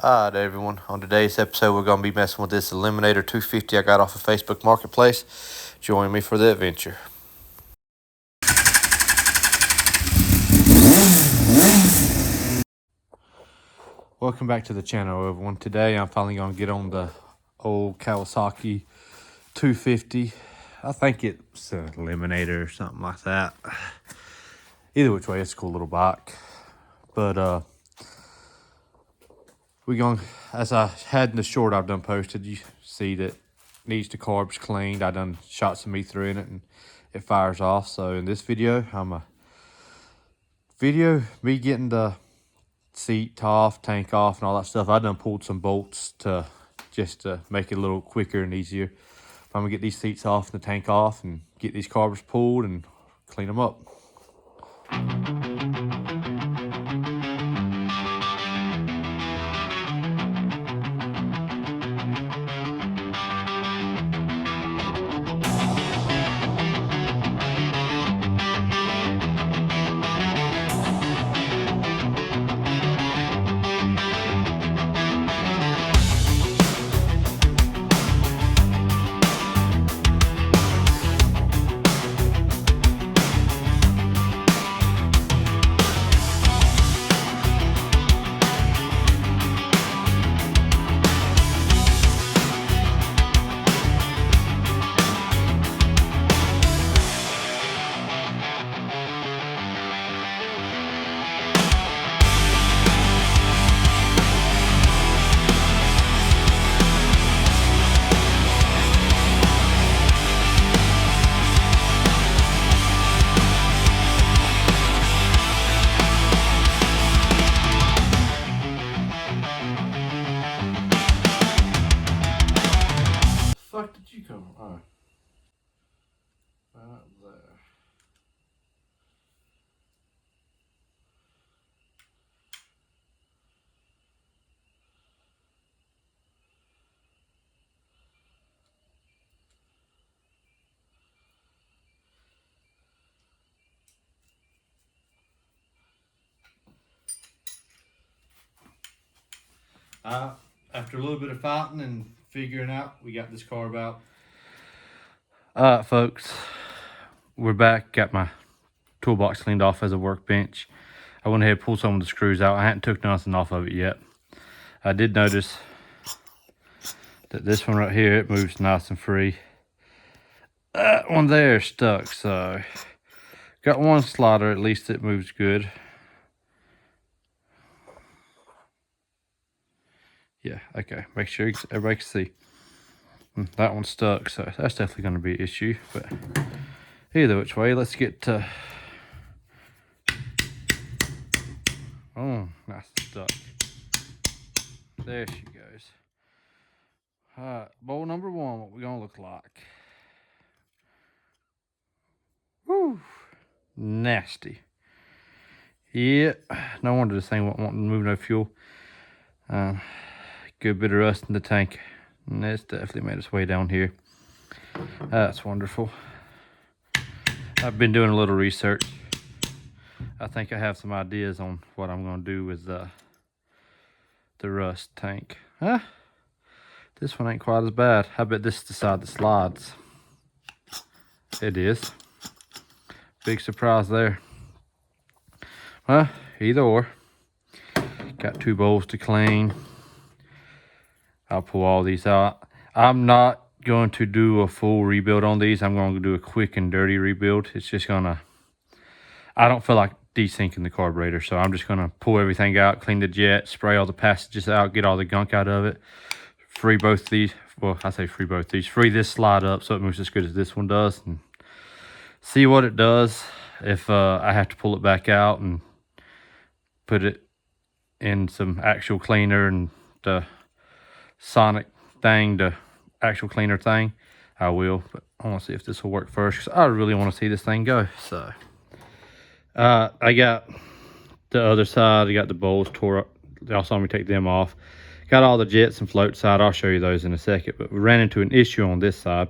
Alright everyone, on today's episode we're going to be messing with this Eliminator 250 I got off of Facebook Marketplace. Join me for the adventure. Welcome back to the channel everyone. Today I'm finally going to get on the old Kawasaki 250. I think it's an Eliminator or something like that. Either which way, it's a cool little bike. But we're going, as I had in the short I've done posted, you see that needs the carbs cleaned. I done shot some ether in it and it fires off. So in this video, I'm a video me getting the seat off, tank off, and all that stuff. I done pulled some bolts to just to make it a little quicker and easier. I'm gonna get these seats off and the tank off and get these carbs pulled and clean them up. Fuck did you come? Oh. Right there. After a little bit of fighting and figuring out, we got this carb out. Alright folks, we're back. Got my toolbox cleaned off as a workbench. I went ahead and pulled some of the screws out. I hadn't took nothing off of it yet. I did notice that this one right here, it moves nice and free. That one there is stuck, so got one slider, at least it moves good. Yeah, okay, make sure everybody can see. That one's stuck, so that's definitely going to be an issue. But either which way, let's get to... Oh, that's stuck. There she goes. Alright, bowl number one, what we going to look like. Woo! Nasty. Yeah, no wonder this thing won't want to move no fuel. Good bit of rust in the tank. And it's definitely made its way down here. That's wonderful. I've been doing a little research. I think I have some ideas on what I'm going to do with the rust tank. Huh? This one ain't quite as bad. I bet this is the side that slides. It is. Big surprise there. Well, either or. Got two bowls to clean. I'll pull all these out. I'm not going to do a full rebuild on these. I'm going to do a quick and dirty rebuild. It's just gonna, I don't feel like desinking the carburetor, so I'm just gonna pull everything out, clean the jet, spray all the passages out, get all the gunk out of it, free both these. Well, I say free both these. Free this slide up so it moves as good as this one does, and see what it does. If I have to pull it back out and put it in some actual cleaner and the Sonic thing, the actual cleaner thing, I will. But I want to see if this will work first, because I really want to see this thing go. So I got the other side. I got the bowls tore up. Y'all saw me take them off. Got all the jets and floats out. I'll show you those in a second. But we ran into an issue on this side.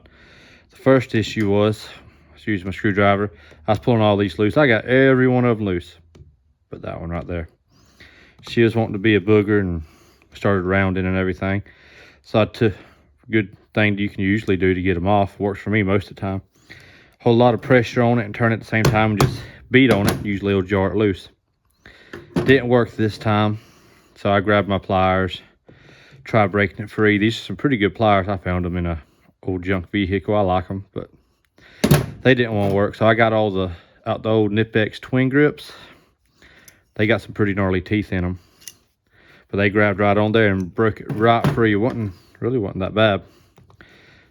The first issue was, I used my screwdriver. I was pulling all these loose. I got every one of them loose, but that one right there. She was wanting to be a booger and started rounding and everything. So I took a good thing you can usually do to get them off. Works for me most of the time. Hold a lot of pressure on it and turn it at the same time and just beat on it. Usually it'll jar it loose. Didn't work this time, so I grabbed my pliers, tried breaking it free. These are some pretty good pliers. I found them in a old junk vehicle. I like them, but they didn't want to work. So I got all the out the old Nipex twin grips. They got some pretty gnarly teeth in them, but they grabbed right on there and broke it right free. It really wasn't that bad.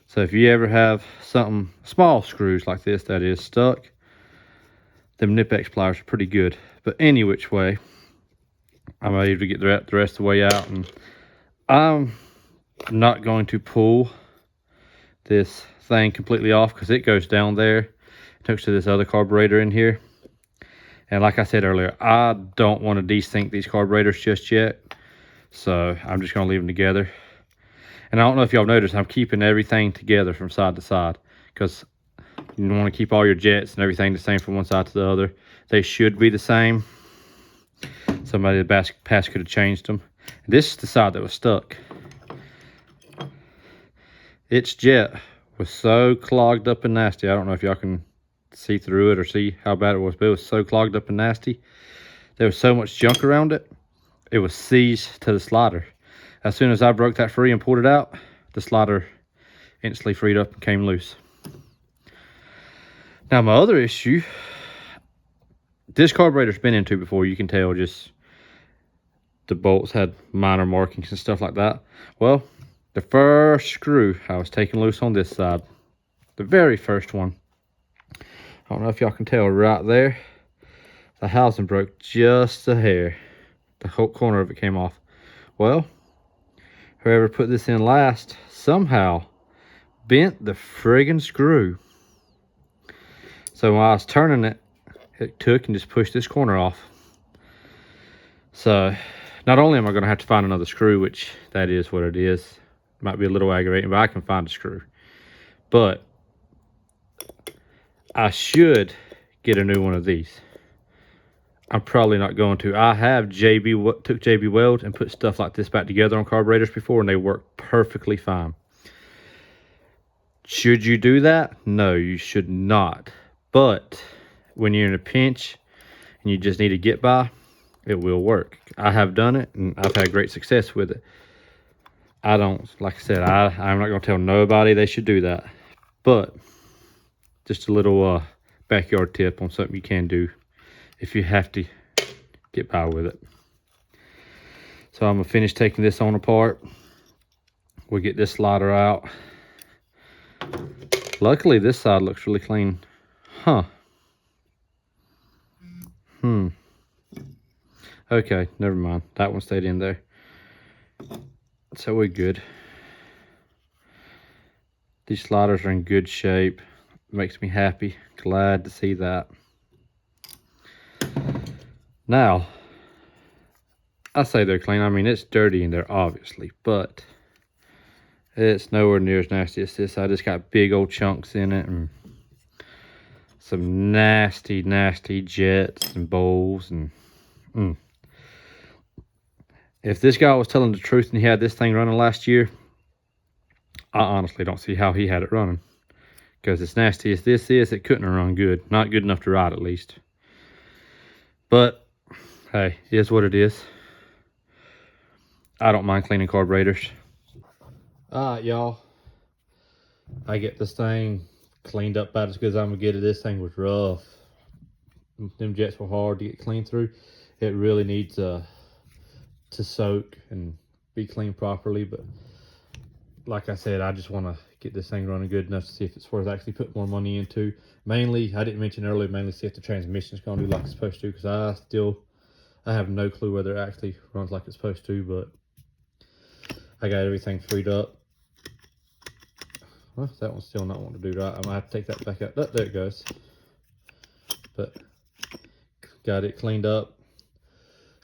So if you ever have something, small screws like this that is stuck, them Nipex pliers are pretty good. But any which way, I'm able to get the rest of the way out, and I'm not going to pull this thing completely off because it goes down there. It hooks to this other carburetor in here. And like I said earlier, I don't want to desync these carburetors just yet. So I'm just going to leave them together. And I don't know if y'all noticed, I'm keeping everything together from side to side, because you want to keep all your jets and everything the same from one side to the other. They should be the same. Somebody in the past could have changed them. And this is the side that was stuck. Its jet was so clogged up and nasty. I don't know if y'all can see through it or see how bad it was, but it was so clogged up and nasty. There was so much junk around it. It was seized to the slider. As soon as I broke that free and pulled it out, the slider instantly freed up and came loose. Now my other issue, this carburetor's been into before. You can tell just the bolts had minor markings and stuff like that. Well, the first screw I was taking loose on this side, the very first one, I don't know if y'all can tell right there, the housing broke just a hair. The whole corner of it came off. Well, whoever put this in last somehow bent the friggin' screw. So when I was turning it, it took and just pushed this corner off. So not only am I going to have to find another screw, which that is what it is. Might be a little aggravating, but I can find a screw. But I should get a new one of these. I'm probably not going to. I have took JB Weld and put stuff like this back together on carburetors before, and they work perfectly fine. Should you do that? No, you should not. But when you're in a pinch and you just need to get by, it will work. I have done it, and I've had great success with it. I don't, like I said, I'm not going to tell nobody they should do that. But just a little backyard tip on something you can do if you have to get by with it. So I'm going to finish taking this on apart. We'll get this slider out. Luckily, this side looks really clean. Huh. Okay, never mind. That one stayed in there. So we're good. These sliders are in good shape. Makes me happy. Glad to see that. Now, I say they're clean. I mean, it's dirty in there, obviously, but it's nowhere near as nasty as this. I just got big old chunks in it and some nasty, nasty jets and bowls. And if this guy was telling the truth and he had this thing running last year, I honestly don't see how he had it running. Because as nasty as this is, it couldn't have run good. Not good enough to ride, at least. But hey, it is what it is. I don't mind cleaning carburetors. Alright, y'all. I get this thing cleaned up about as good as I'm gonna get it. This thing was rough. Them jets were hard to get clean through. It really needs to soak and be cleaned properly. But like I said, I just want to get this thing running good enough to see if it's worth actually putting more money into. Mainly, I didn't mention earlier, mainly see if the transmission's gonna do like it's supposed to, because I have no clue whether it actually runs like it's supposed to. But I got everything freed up. Well, that one's still not wanting to do right. I might have to take that back out. Oh, there it goes. But got it cleaned up.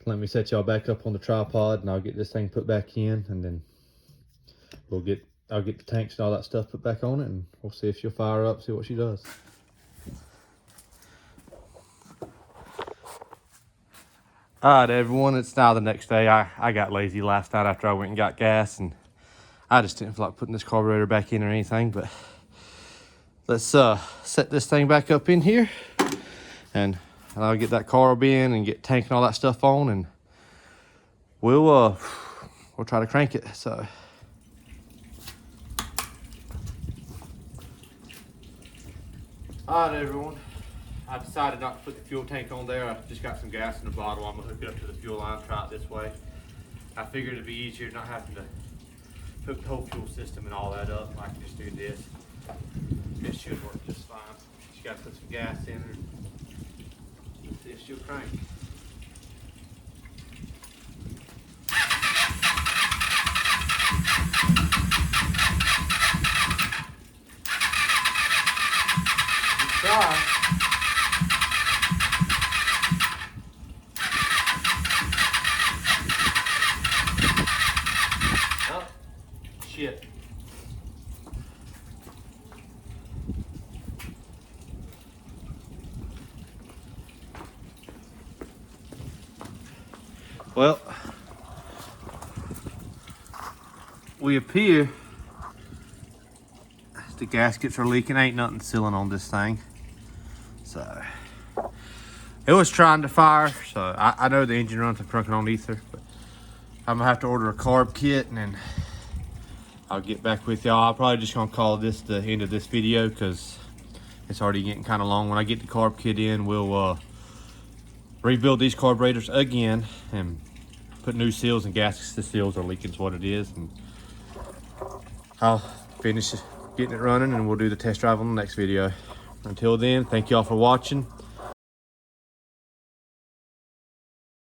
Let me set y'all back up on the tripod, and I'll get this thing put back in, and then I'll get the tanks and all that stuff put back on it, and we'll see if she'll fire up, see what she does. All right, everyone, it's now the next day. I got lazy last night after I went and got gas, and I just didn't feel like putting this carburetor back in or anything, but let's set this thing back up in here, and I'll get that carb in and get tank and all that stuff on, and we'll try to crank it. So all right, everyone, I decided not to put the fuel tank on there. I just got some gas in the bottle. I'm gonna hook it up to the fuel line, try it this way. I figured it'd be easier not having to hook the whole fuel system and all that up. I can just do this. This should work just fine. Just gotta put some gas in her. See if she'll crank. Good try. Oh, shit. Well, we appear the gaskets are leaking. Ain't nothing sealing on this thing. So it was trying to fire. So I know the engine runs a crunking on ether, but I'm gonna have to order a carb kit, and then I'll get back with y'all. I'm probably just gonna call this the end of this video because it's already getting kind of long. When I get the carb kit in, we'll rebuild these carburetors again and put new seals and gaskets. The seals are leaking is what it is, and I'll finish getting it running, and we'll do the test drive on the next video. Until then, thank y'all for watching.